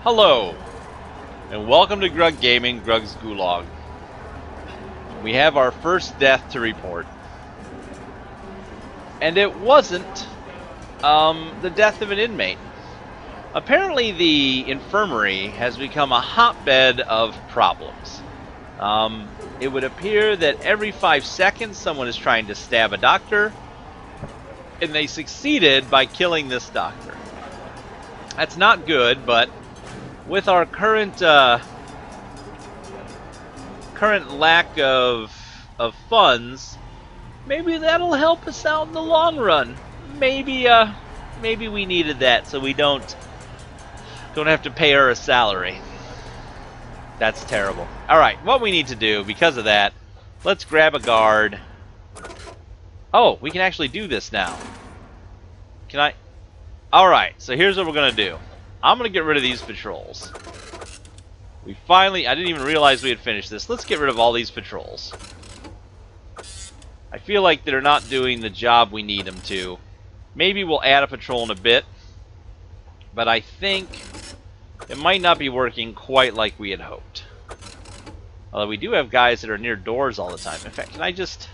Hello, and welcome to Grug Gaming, Grug's Gulag. We have our first death to report. And it wasn't the death of an inmate. Apparently the infirmary has become a hotbed of problems. It would appear that every 5 seconds someone is trying to stab a doctor, and they succeeded by killing this doctor. That's not good, but with our current lack of funds, maybe that'll help us out in the long run. Maybe we needed that so we don't have to pay her a salary. That's terrible. All right, what we need to do because of that, let's grab a guard. Oh, we can actually do this now. Can I? All right, so here's what we're gonna do. I'm gonna get rid of these patrols. We finally, I didn't even realize we had finished this. Let's get rid of all these patrols. I feel like they're not doing the job we need them to. Maybe we'll add a patrol in a bit, but I think it might not be working quite like we had hoped. Although we do have guys that are near doors all the time. In fact, can I just...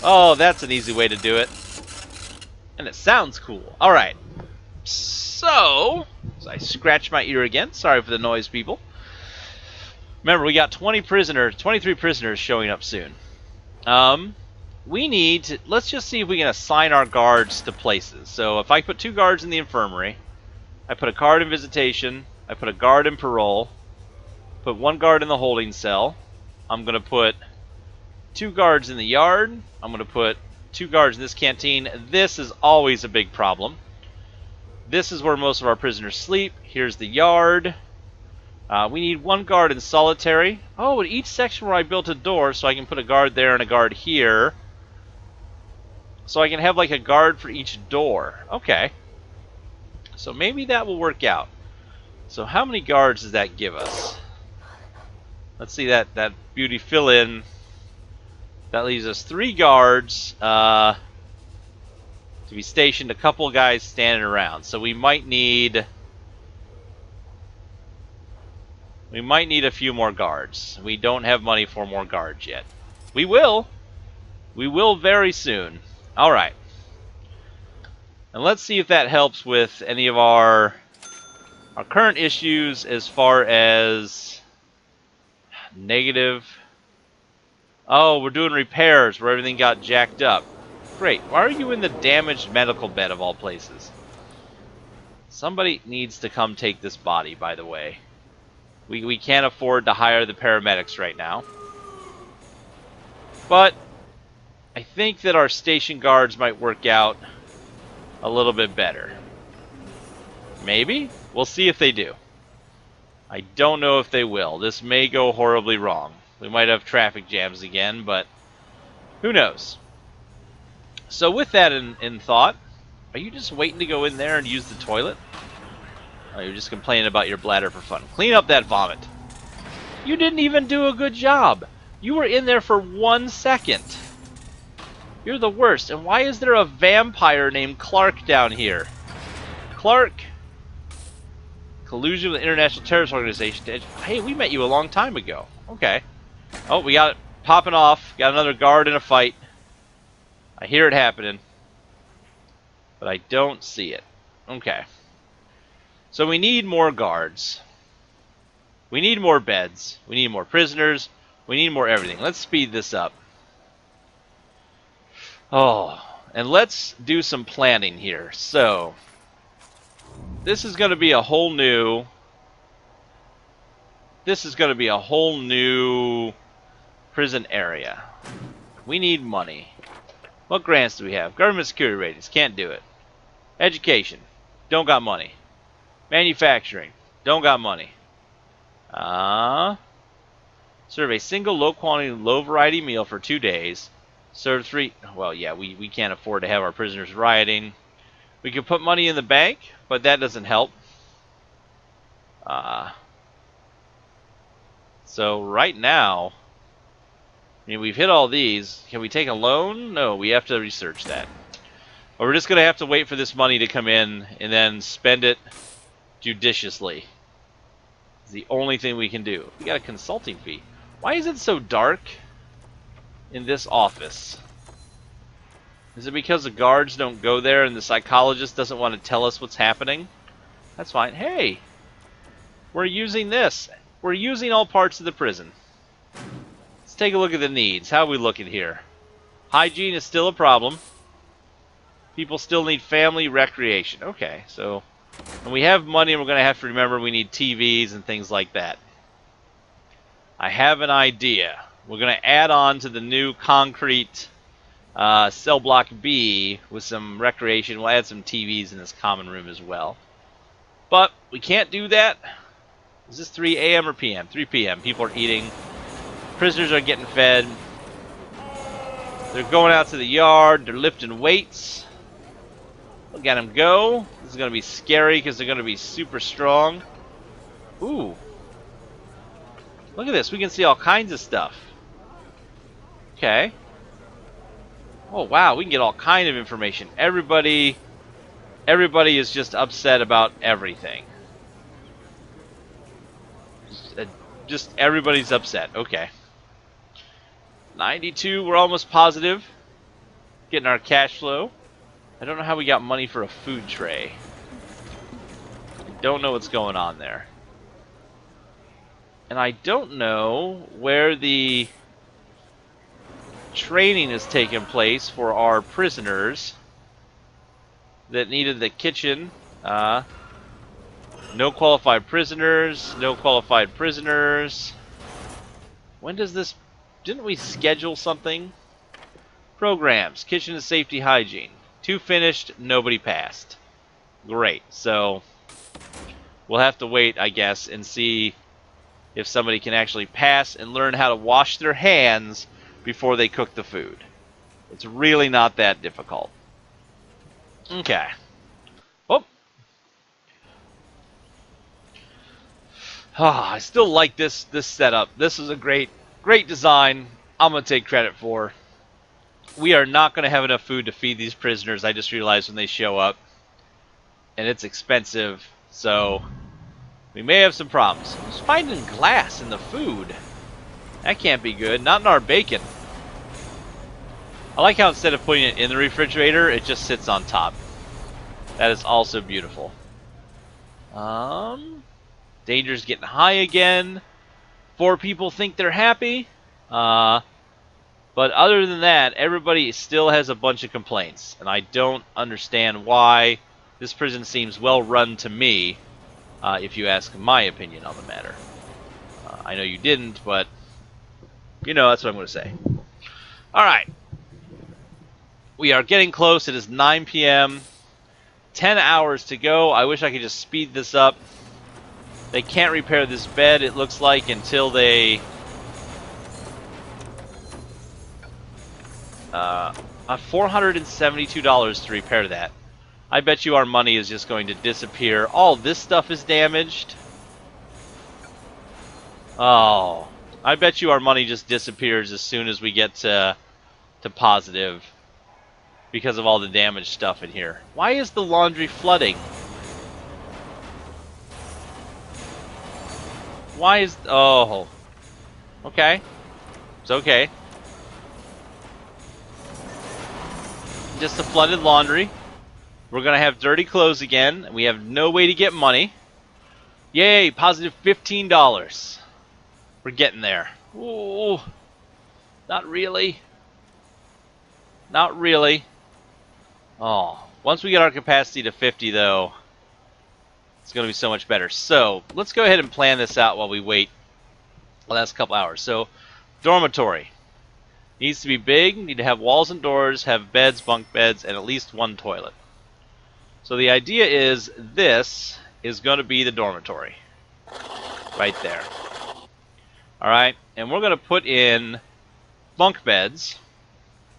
Oh, that's an easy way to do it. And it sounds cool. Alright. So I scratch my ear again. Sorry for the noise, people. Remember, we got 23 prisoners showing up soon. We need to, let's just see if we can assign our guards to places. So if I put 2 guards in the infirmary, I put a guard in visitation, I put a guard in parole, put 1 guard in the holding cell, I'm going to put 2 guards in the yard, I'm going to put 2 guards in this canteen. This is always a big problem. This is where most of our prisoners sleep. Here's the yard. We need 1 guard in solitary. Oh, in each section where I built a door, so I can put a guard there and a guard here. So I can have like a guard for each door. Okay. So maybe that will work out. So how many guards does that give us? Let's see that beauty fill in. That leaves us 3 guards to be stationed, a couple guys standing around. So we might need a few more guards. We don't have money for more guards yet. We will. We will very soon. All right. And let's see if that helps with any of our current issues as far as negative. Oh, we're doing repairs where everything got jacked up. Great. Why are you in the damaged medical bed of all places? Somebody needs to come take this body, by the way. We can't afford to hire the paramedics right now. But I think that our station guards might work out a little bit better. Maybe? We'll see if they do. I don't know if they will. This may go horribly wrong. We might have traffic jams again, but who knows? So with that in thought, are you just waiting to go in there and use the toilet? Oh, you're just complaining about your bladder for fun. Clean up that vomit. You didn't even do a good job. You were in there for 1 second. You're the worst. And why is there a vampire named Clark down here? Clark. Collusion with the International Terrorist Organization. Hey, we met you a long time ago. Okay. Oh, we got it popping off. Got another guard in a fight. I hear it happening. But I don't see it. Okay. So we need more guards. We need more beds. We need more prisoners. We need more everything. Let's speed this up. Oh, and let's do some planning here. So, this is going to be a whole new... prison area. We need money. What grants do we have? Government security ratings. Can't do it. Education. Don't got money. Manufacturing. Don't got money. Serve a single low-quantity, low-variety meal for 2 days. Serve 3... Well, yeah, we can't afford to have our prisoners rioting. We could put money in the bank, but that doesn't help. So right now... I mean, we've hit all these. Can we take a loan? No, we have to research that. Or we're just going to have to wait for this money to come in and then spend it judiciously. It's the only thing we can do. We got a consulting fee. Why is it so dark in this office? Is it because the guards don't go there and the psychologist doesn't want to tell us what's happening? That's fine. Hey, we're using this. We're using all parts of the prison. Let's take a look at the needs. How are we looking here? Hygiene is still a problem. People still need family recreation. Okay, so... And we have money, and we're going to have to remember we need TVs and things like that. I have an idea. We're going to add on to the new concrete cell block B with some recreation. We'll add some TVs in this common room as well. But we can't do that. Is this 3 a.m. or p.m.? 3 p.m. People are eating. Prisoners are getting fed. They're going out to the yard. They're lifting weights. Look at them go. This is going to be scary because they're going to be super strong. Ooh. Look at this. We can see all kinds of stuff. Okay. Oh, wow. We can get all kind of information. Everybody is just upset about everything. Just everybody's upset. Okay. 92. We're almost positive. Getting our cash flow. I don't know how we got money for a food tray. Don't know what's going on there. And I don't know where the training is taking place for our prisoners that needed the kitchen. No qualified prisoners. No qualified prisoners. When does this... Didn't we schedule something? Programs. Kitchen and safety hygiene. 2 finished, nobody passed. Great. So, we'll have to wait, I guess, and see if somebody can actually pass and learn how to wash their hands before they cook the food. It's really not that difficult. Okay. Oh. I still like this setup. This is a great design. I'm going to take credit for. We are not going to have enough food to feed these prisoners, I just realized when they show up. And it's expensive, so we may have some problems. I was finding glass in the food. That can't be good. Not in our bacon. I like how instead of putting it in the refrigerator, it just sits on top. That is also beautiful. Danger's getting high again. 4 people think they're happy. But other than that, everybody still has a bunch of complaints. And I don't understand why. This prison seems well run to me, if you ask my opinion on the matter. I know you didn't, but you know, that's what I'm going to say. Alright. We are getting close. It is 9 p.m. 10 hours to go. I wish I could just speed this up. They can't repair this bed, it looks like, until they... $472 to repair that. I bet you our money is just going to disappear. All this stuff is damaged. Oh, I bet you our money just disappears as soon as we get to positive because of all the damaged stuff in here. Why is the laundry flooding? Why is... Oh. Okay. It's okay. Just a flooded laundry. We're going to have dirty clothes again. And we have no way to get money. Yay, positive $15. We're getting there. Ooh. Not really. Not really. Oh. Once we get our capacity to 50, though, it's going to be so much better. So, let's go ahead and plan this out while we wait the last couple hours. So, dormitory. Needs to be big, need to have walls and doors, have beds, bunk beds, and at least 1 toilet. So the idea is this is going to be the dormitory. Right there. Alright, and we're going to put in bunk beds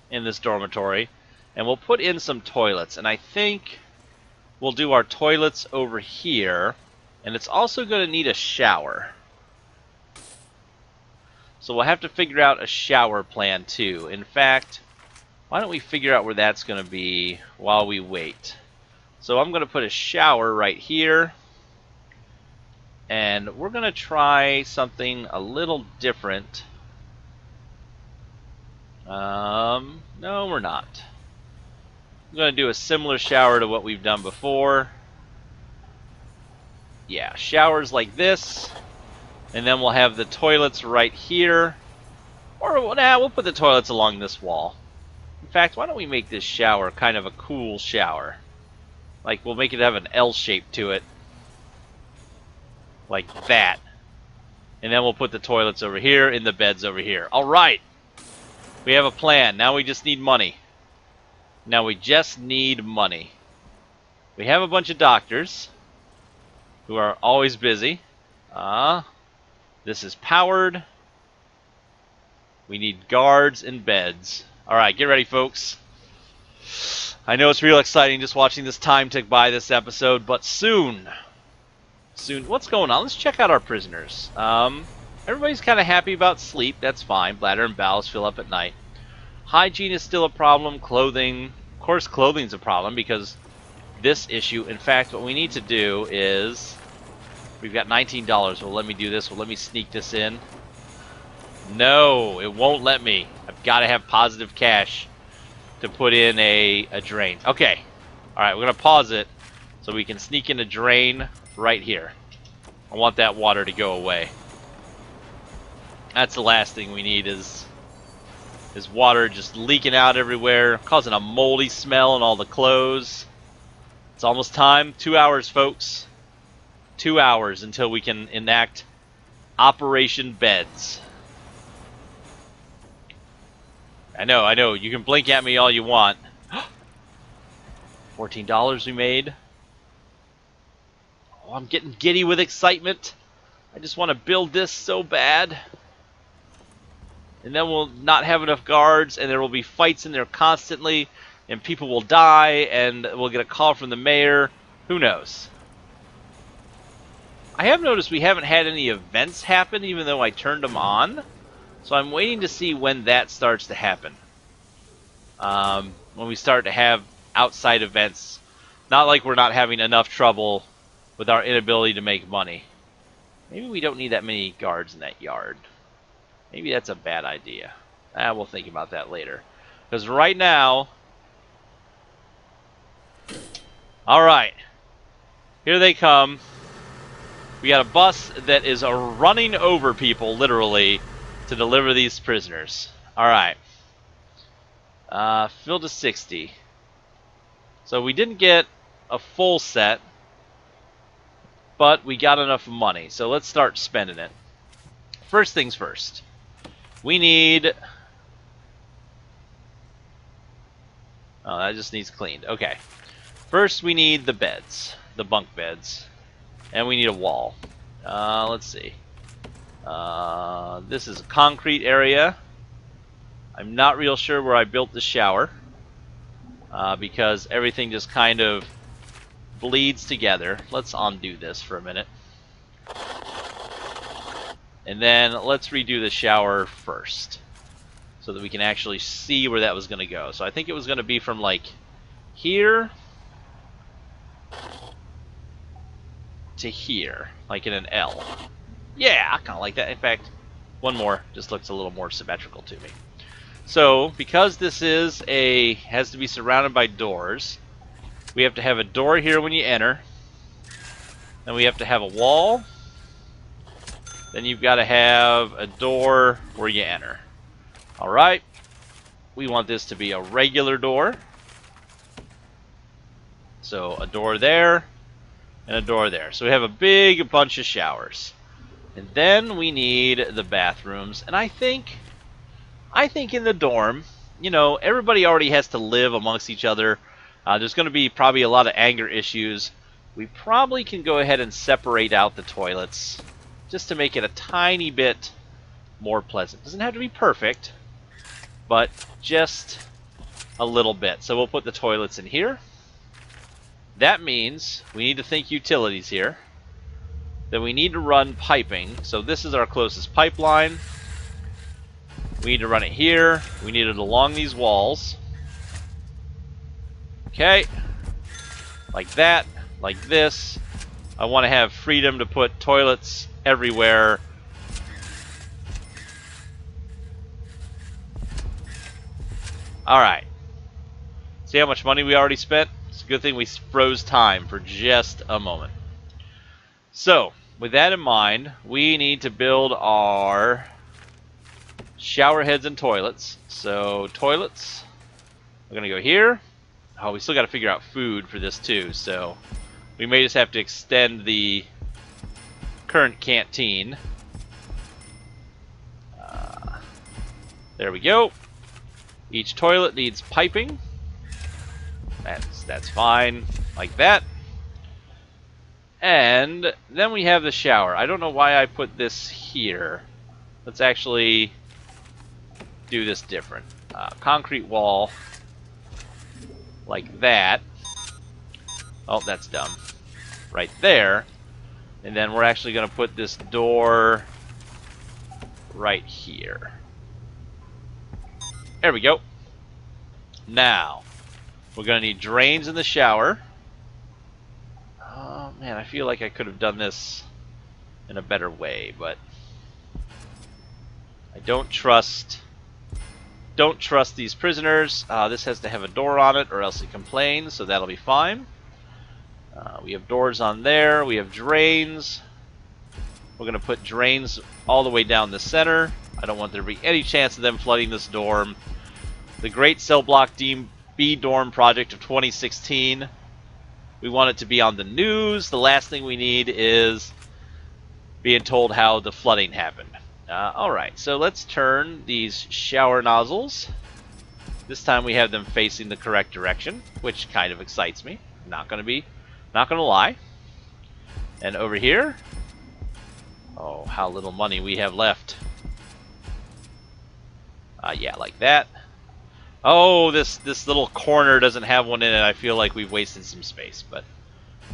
in this dormitory, and we'll put in some toilets. And I think we'll do our toilets over here, and it's also going to need a shower. So we'll have to figure out a shower plan too. In fact, why don't we figure out where that's going to be while we wait. So I'm going to put a shower right here. And we're going to try something a little different. No, we're not. I'm going to do a similar shower to what we've done before. Yeah, showers like this. And then we'll have the toilets right here. Or, nah, we'll put the toilets along this wall. In fact, why don't we make this shower kind of a cool shower? Like, we'll make it have an L shape to it. Like that. And then we'll put the toilets over here and the beds over here. Alright! We have a plan. Now we just need money. Now we just need money. We have a bunch of doctors who are always busy. This is powered. We need guards and beds. Alright, get ready, folks. I know it's real exciting just watching this time tick by this episode, but soon, what's going on? Let's check out our prisoners. Everybody's kind of happy about sleep. That's fine. Bladder and bowels fill up at night. Hygiene is still a problem. Clothing, of course, clothing's a problem because this issue. In fact, what we need to do is, we've got $19. Well, let me do this. Well, let me sneak this in. No, it won't let me. I've got to have positive cash to put in a drain. Okay. Alright, we're going to pause it so we can sneak in a drain right here. I want that water to go away. That's the last thing we need is water just leaking out everywhere, causing a moldy smell in all the clothes. It's almost time. 2 hours, folks. 2 hours until we can enact Operation Beds. I know. You can blink at me all you want. $14 we made. Oh, I'm getting giddy with excitement. I just want to build this so bad. And then we'll not have enough guards, and there will be fights in there constantly, and people will die, and we'll get a call from the mayor. Who knows? I have noticed we haven't had any events happen, even though I turned them on. So I'm waiting to see when that starts to happen. When we start to have outside events. Not like we're not having enough trouble with our inability to make money. Maybe we don't need that many guards in that yard. Maybe that's a bad idea. We'll think about that later. Because right now... Alright. Here they come. We got a bus that is running over people, literally, to deliver these prisoners. Alright. Fill to 60. So we didn't get a full set, but we got enough money. So let's start spending it. First things first. We need... Oh, that just needs cleaned. Okay. First we need the beds. The bunk beds. And we need a wall. Let's see. This is a concrete area. I'm not real sure where I built the shower. Because everything just kind of bleeds together. Let's undo this for a minute. And then let's redo the shower first, so that we can actually see where that was going to go. So I think it was going to be from like here to here, like in an L. Yeah, I kind of like that. In fact, one more just looks a little more symmetrical to me. So because this is has to be surrounded by doors, we have to have a door here when you enter. Then we have to have a wall. Then you've got to have a door where you enter. Alright. We want this to be a regular door. So a door there and a door there. So we have a big bunch of showers. And then we need the bathrooms. And I think in the dorm, you know, everybody already has to live amongst each other. There's going to be probably a lot of anger issues. We probably can go ahead and separate out the toilets just to make it a tiny bit more pleasant. Doesn't have to be perfect, but just a little bit. So we'll put the toilets in here. That means we need to think utilities here. Then we need to run piping. So this is our closest pipeline. We need to run it here. We need it along these walls. Okay. Like that. Like this. I want to have freedom to put toilets everywhere. Alright. See how much money we already spent? It's a good thing we froze time for just a moment. So, with that in mind, we need to build our shower heads and toilets. So, toilets, we're going to go here. Oh, we still got to figure out food for this too, so we may just have to extend the current canteen. There we go. Each toilet needs piping. That's fine, like that. And then we have the shower. I don't know why I put this here. Let's actually do this different. Concrete wall, like that. Oh, that's dumb. Right there. And then we're actually going to put this door right here. There we go. Now, we're going to need drains in the shower. Oh, man, I feel like I could have done this in a better way, but I don't trust these prisoners. This has to have a door on it or else it complains, so that'll be fine. We have doors on there. We have drains. We're going to put drains all the way down the center. I don't want there to be any chance of them flooding this dorm. The Great Cell Block B Dorm Project of 2016. We want it to be on the news. The last thing we need is being told how the flooding happened. Alright, so let's turn these shower nozzles. This time we have them facing the correct direction, which kind of excites me. Not gonna lie. And over here, oh, how little money we have left. Yeah, like that. Oh, this little corner doesn't have one in it. I feel like we've wasted some space, but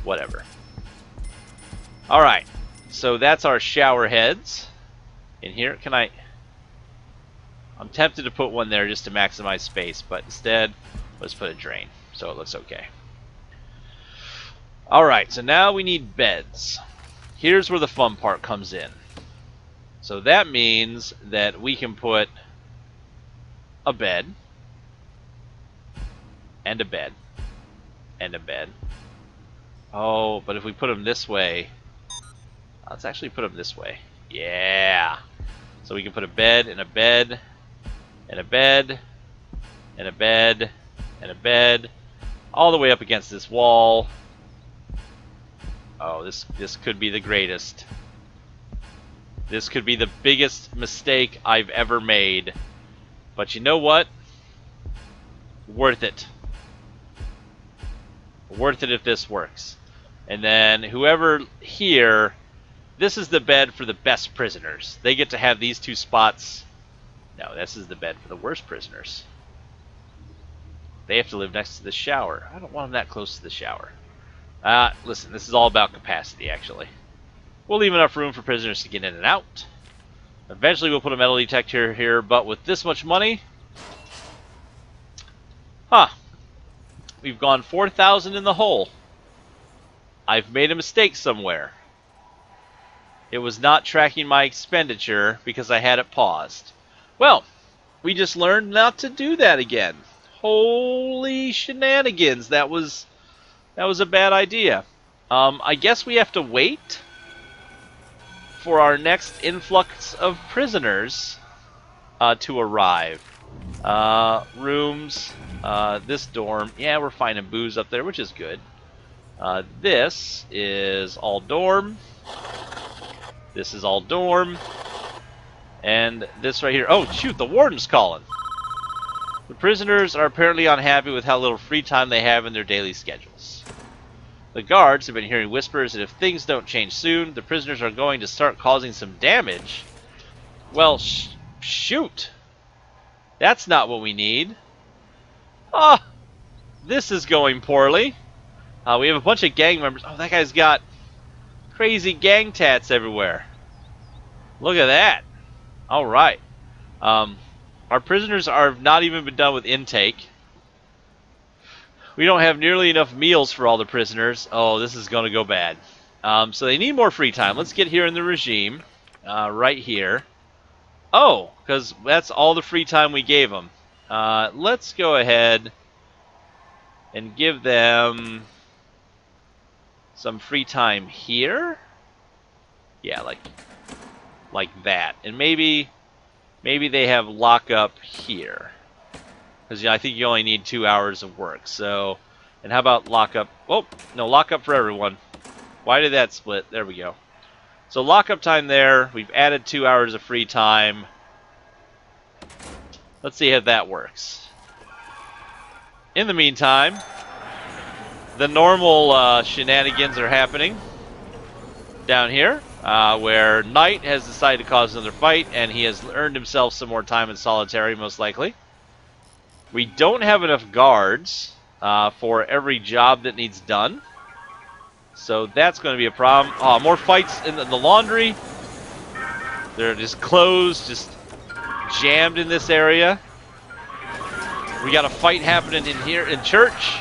whatever. Alright, so that's our shower heads. In here, I'm tempted to put one there just to maximize space, but instead, let's put a drain, so it looks okay. Alright, so now we need beds. Here's where the fun part comes in. So that means that we can put a bed, and a bed, and a bed. Oh, but if we put them this way, let's actually put them this way. Yeah! So we can put a bed, and a bed, and a bed, and a bed, and a bed, all the way up against this wall. Oh, this could be the greatest. This could be the biggest mistake I've ever made. But you know what? Worth it. Worth it if this works. And then whoever here, this is the bed for the best prisoners. They get to have these two spots. No, this is the bed for the worst prisoners. They have to live next to the shower. I don't want them that close to the shower. Listen, this is all about capacity, actually. We'll leave enough room for prisoners to get in and out. Eventually we'll put a metal detector here, but with this much money... We've gone 4,000 in the hole. I've made a mistake somewhere. It was not tracking my expenditure because I had it paused. Well, we just learned not to do that again. Holy shenanigans, that was a bad idea. I guess we have to wait for our next influx of prisoners to arrive. Rooms, this dorm. Yeah, we're finding booze up there, which is good. This is all dorm. This is all dorm. And this right here. Oh, shoot, the warden's calling. The prisoners are apparently unhappy with how little free time they have in their daily schedules. The guards have been hearing whispers that if things don't change soon, the prisoners are going to start causing some damage. Well, shoot. That's not what we need. Ah, this is going poorly. We have a bunch of gang members. Oh, that guy's got crazy gang tats everywhere. Look at that. All right. Our prisoners are not even been done with intake. We don't have nearly enough meals for all the prisoners. Oh, this is going to go bad. So they need more free time. Let's get here in the regime, right here. Oh, because that's all the free time we gave them. Let's go ahead and give them some free time here. Yeah, like that. And maybe they have lockup here. Because I think you only need 2 hours of work. So, and how about lockup? Oh, no, lockup for everyone. Why did that split? There we go. So lockup time there. We've added 2 hours of free time. Let's see if that works. In the meantime, the normal shenanigans are happening down here, where Knight has decided to cause another fight, and he has earned himself some more time in solitary, most likely. We don't have enough guards for every job that needs done. So that's going to be a problem. Oh, more fights in the laundry. They're just closed, just jammed in this area. We got a fight happening in here in church.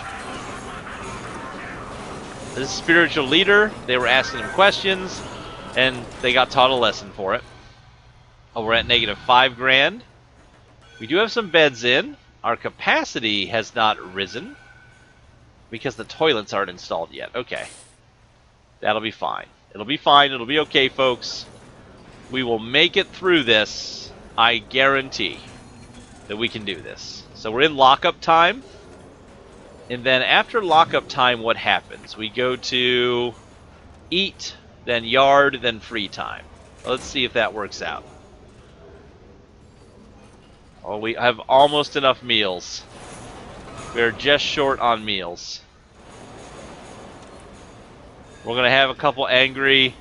This spiritual leader, they were asking him questions, and they got taught a lesson for it. Oh, we're at -5 grand. We do have some beds in. Our capacity has not risen because the toilets aren't installed yet. Okay. That'll be fine. It'll be fine. It'll be okay, folks. We will make it through this. I guarantee that we can do this. So we're in lockup time. And then after lockup time, what happens? We go to eat, then yard, then free time. Let's see if that works out. Oh, we have almost enough meals. We're just short on meals. We're going to have a couple angry...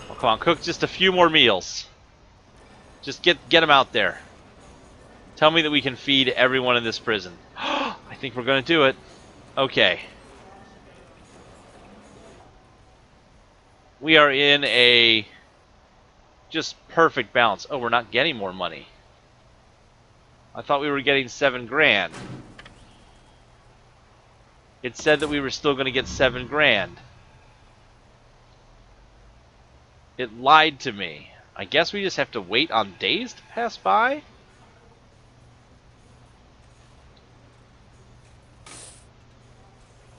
Oh, come on, cook just a few more meals. Just get them out there. Tell me that we can feed everyone in this prison. I think we're going to do it. Okay. We are in a just perfect balance. Oh, we're not getting more money. I thought we were getting 7 grand. It said that we were still going to get 7 grand. It lied to me. I guess we just have to wait on days to pass by?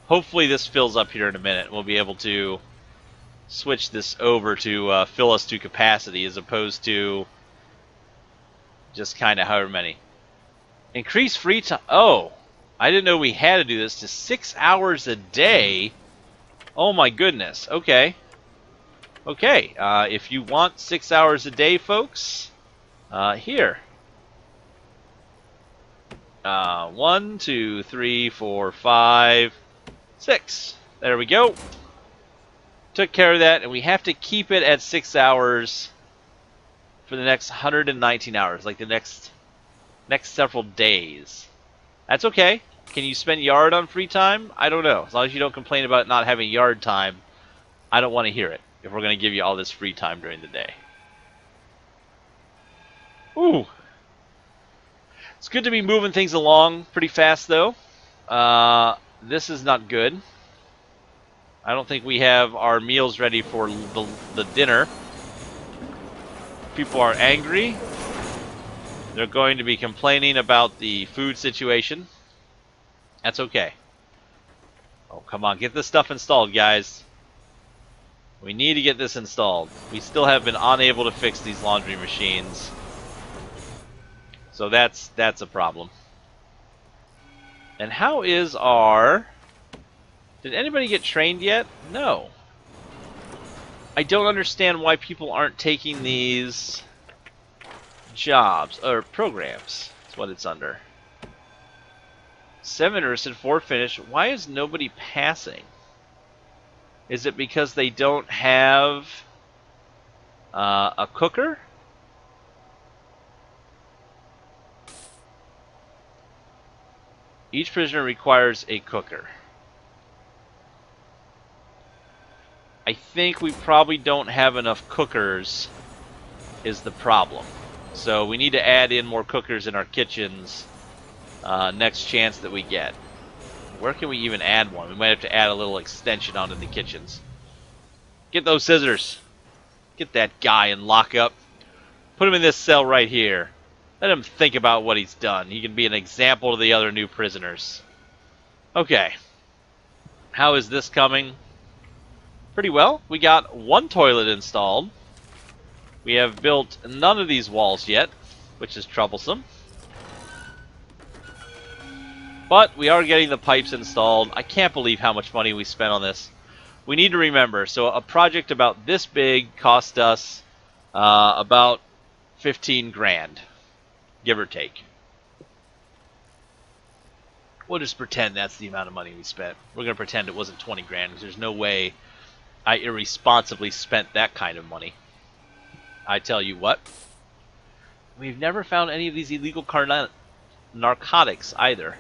Hopefully this fills up here in a minute. We'll be able to switch this over to fill us to capacity as opposed to just kind of however many. Increase free time. Oh, I didn't know we had to do this to 6 hours a day. Oh my goodness. Okay. Okay. If you want 6 hours a day, folks, here. 1, 2, 3, 4, 5, 6. There we go. Took care of that, and we have to keep it at 6 hours for the next 119 hours, like the next several days. That's okay. Can you spend yard on free time? I don't know. As long as you don't complain about not having yard time, I don't want to hear it if we're going to give you all this free time during the day. Ooh. It's good to be moving things along pretty fast, though. This is not good. I don't think we have our meals ready for the dinner. People are angry. They're going to be complaining about the food situation. That's okay. Oh, come on. Get this stuff installed, guys. We need to get this installed. We still have been unable to fix these laundry machines. So that's a problem. And how is our... Did anybody get trained yet? No. I don't understand why people aren't taking these jobs, or programs. That's what it's under. 7 interested, 4 finished. Why is nobody passing? Is it because they don't have a cooker? Each prisoner requires a cooker. I think we probably don't have enough cookers is the problem. So we need to add in more cookers in our kitchens next chance that we get. Where can we even add one? We might have to add a little extension onto the kitchens. Get those scissors. Get that guy in lockup. Put him in this cell right here. Let him think about what he's done. He can be an example to the other new prisoners. Okay. How is this coming? Pretty well. We got one toilet installed. We have built none of these walls yet, which is troublesome. But we are getting the pipes installed. I can't believe how much money we spent on this. We need to remember, so a project about this big cost us about 15 grand, give or take. We'll just pretend that's the amount of money we spent. We're going to pretend it wasn't 20 grand, because there's no way I irresponsibly spent that kind of money. I tell you what, we've never found any of these illegal narcotics either.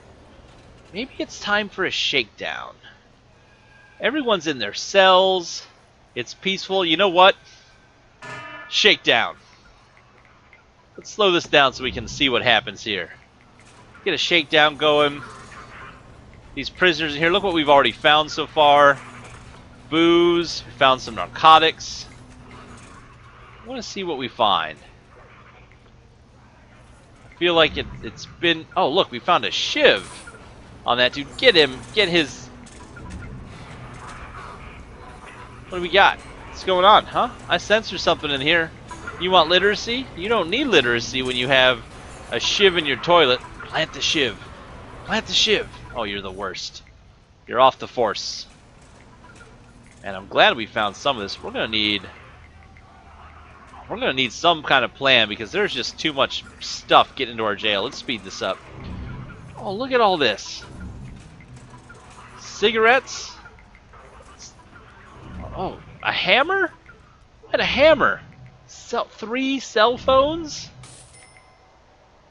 Maybe it's time for a shakedown. Everyone's in their cells. It's peaceful. You know what? Shakedown. Let's slow this down so we can see what happens here. Get a shakedown going. These prisoners in here, look what we've already found so far. Booze. We found some narcotics. I want to see what we find. I feel like it's been... Oh, look, we found a shiv on that dude. Get him. Get his... What do we got? What's going on, huh? I sense there's something in here. You want literacy? You don't need literacy when you have a shiv in your toilet. Plant the shiv. Plant the shiv. Oh, you're the worst. You're off the force. And I'm glad we found some of this. We're gonna need some kind of plan because there's just too much stuff getting into our jail. Let's speed this up. Oh, look at all this. Cigarettes. Oh, a hammer? I had a hammer. 3 cell phones?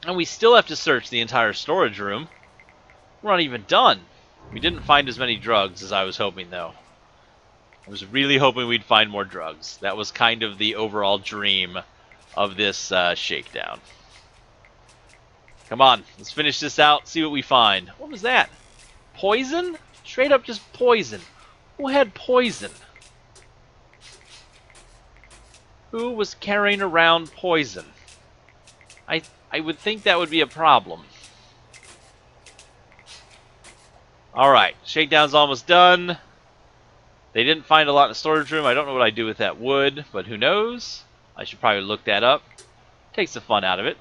And we still have to search the entire storage room. We're not even done. We didn't find as many drugs as I was hoping, though. I was really hoping we'd find more drugs. That was kind of the overall dream of this shakedown. Come on, let's finish this out, see what we find. What was that? Poison? Straight up just poison. Who had poison? Who was carrying around poison? I would think that would be a problem. Alright, shakedown's almost done. They didn't find a lot in the storage room. I don't know what I'd do with that wood, but who knows? I should probably look that up. Takes the fun out of it.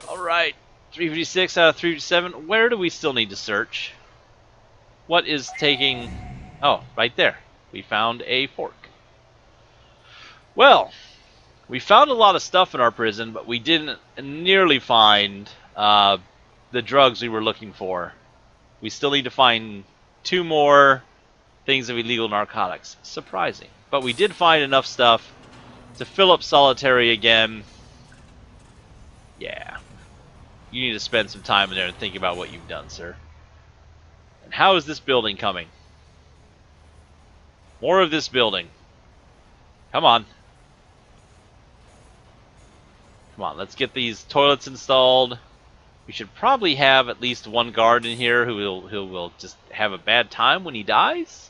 Alright, 356 out of 357. Where do we still need to search? What is taking... Oh, right there. We found a fork. Well, we found a lot of stuff in our prison, but we didn't nearly find the drugs we were looking for. We still need to find 2 more things of illegal narcotics. Surprising. But we did find enough stuff to fill up solitary again. Yeah. You need to spend some time in there and think about what you've done, sir. And how is this building coming? More of this building. Come on. Come on, let's get these toilets installed. We should probably have at least 1 guard in here who will just have a bad time when he dies.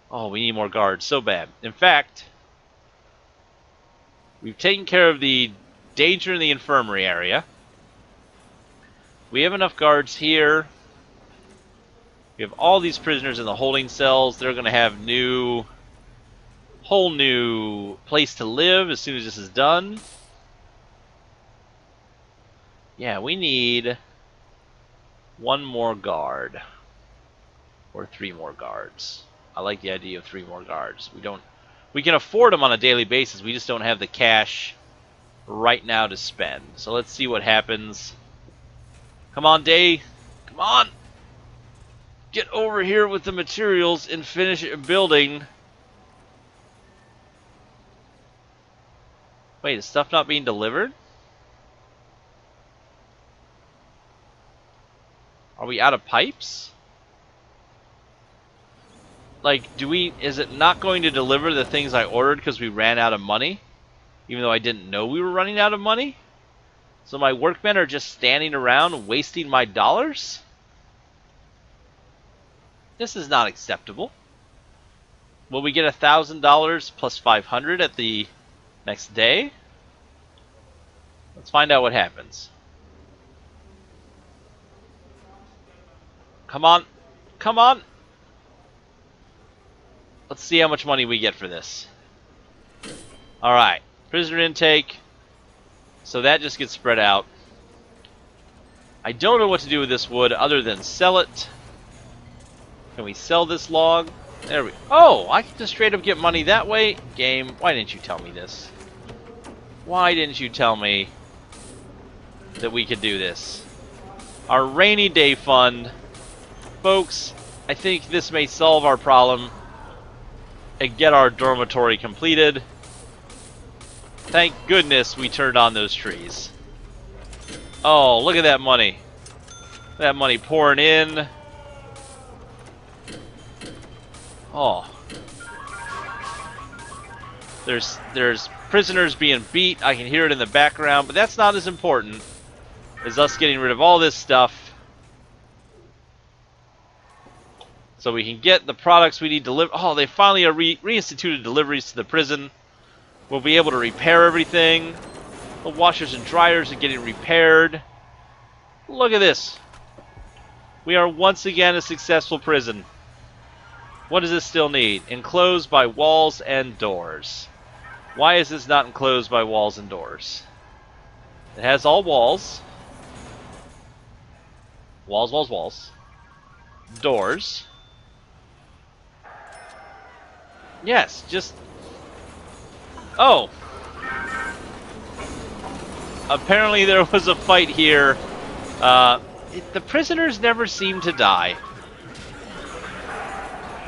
Oh, we need more guards so bad. In fact, we've taken care of the danger in the infirmary area. We have enough guards here. We have all these prisoners in the holding cells. They're going to have whole new place to live as soon as this is done. Yeah, we need 1 more guard. Or 3 more guards. I like the idea of 3 more guards. We can afford them on a daily basis. We just don't have the cash right now to spend. So let's see what happens. Come on, Day. Come on. Get over here with the materials and finish building. Wait, is stuff not being delivered? Are we out of pipes? Like, is it not going to deliver the things I ordered because we ran out of money? Even though I didn't know we were running out of money? So my workmen are just standing around wasting my dollars? This is not acceptable. Will we get $1,000 plus 500 at the next day? Let's find out what happens. Come on. Come on. Let's see how much money we get for this. Alright. Prisoner intake. So that just gets spread out. I don't know what to do with this wood other than sell it. Can we sell this log? There we go. Oh, I can just straight up get money that way. Game, why didn't you tell me this? Why didn't you tell me that we could do this? Our rainy day fund. Folks, I think this may solve our problem and get our dormitory completed. Thank goodness we turned on those trees. Oh, look at that money. That money pouring in. Oh. There's prisoners being beat. I can hear it in the background, but that's not as important as us getting rid of all this stuff so we can get the products we need to deliver. Oh, they finally are reinstituted deliveries to the prison. We'll be able to repair everything. The washers and dryers are getting repaired. Look at this. We are once again a successful prison. What does this still need? Enclosed by walls and doors. Why is this not enclosed by walls and doors? It has all walls. Walls, walls, walls. Doors. Yes, just... Oh. Apparently there was a fight here. The prisoners never seem to die.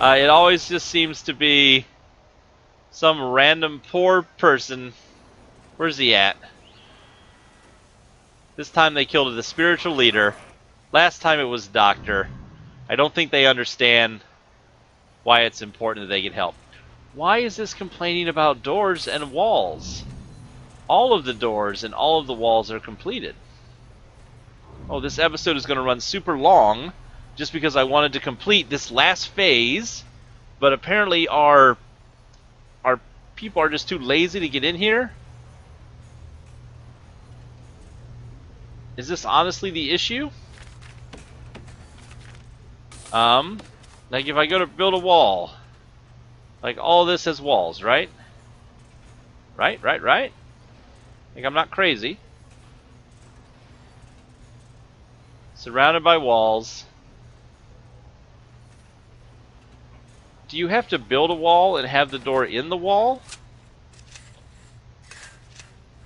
It always just seems to be some random poor person. Where's he at? This time they killed the spiritual leader. Last time it was Doctor. I don't think they understand why it's important that they get help. Why is this complaining about doors and walls? All of the doors and all of the walls are completed. Oh, this episode is going to run super long just because I wanted to complete this last phase, but apparently our people are just too lazy to get in here. Is this honestly the issue? Like if I go to build a wall, like all this has walls, right? Right? Like I'm not crazy. Surrounded by walls. Do you have to build a wall and have the door in the wall?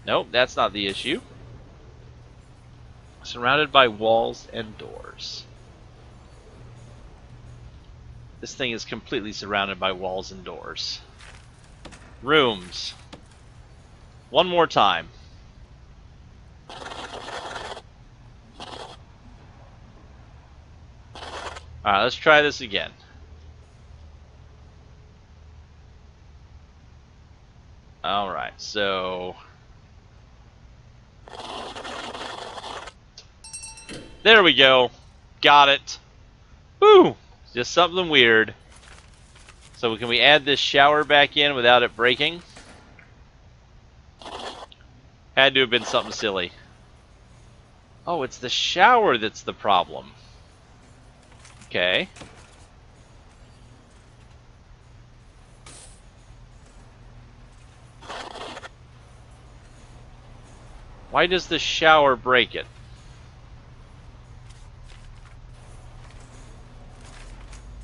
Nope, that's not the issue. Surrounded by walls and doors. This thing is completely surrounded by walls and doors. Rooms. One more time. Alright, let's try this again. Alright, so... There we go. Got it. Woo! Just something weird. So can we add this shower back in without it breaking? Had to have been something silly. Oh, it's the shower that's the problem. Okay. Why does the shower break it?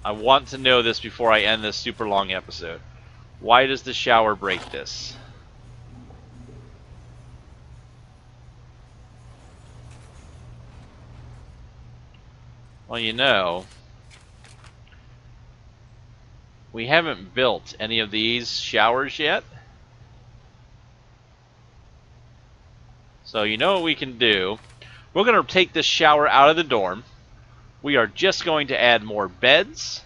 I want to know this before I end this super long episode. Why does the shower break this? Well, you know, we haven't built any of these showers yet. So you know what we can do? We're going to take this shower out of the dorm. We are just going to add more beds.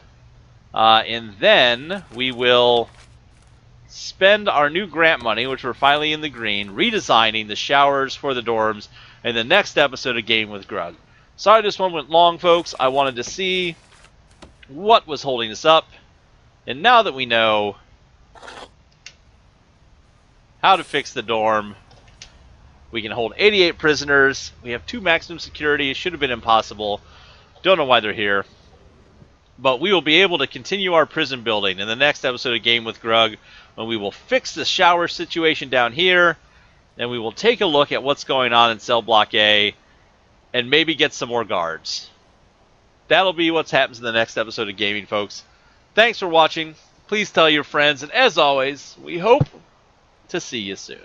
And then we will spend our new grant money, which we're finally in the green, redesigning the showers for the dorms in the next episode of Game with Grug. Sorry this one went long, folks. I wanted to see what was holding us up. And now that we know how to fix the dorm, we can hold 88 prisoners. We have 2 maximum security. It should have been impossible. Don't know why they're here. But we will be able to continue our prison building in the next episode of Game with Grug, when we will fix the shower situation down here, and we will take a look at what's going on in Cell Block A, and maybe get some more guards. That'll be what happens in the next episode of Gaming, folks. Thanks for watching. Please tell your friends, and as always, we hope to see you soon.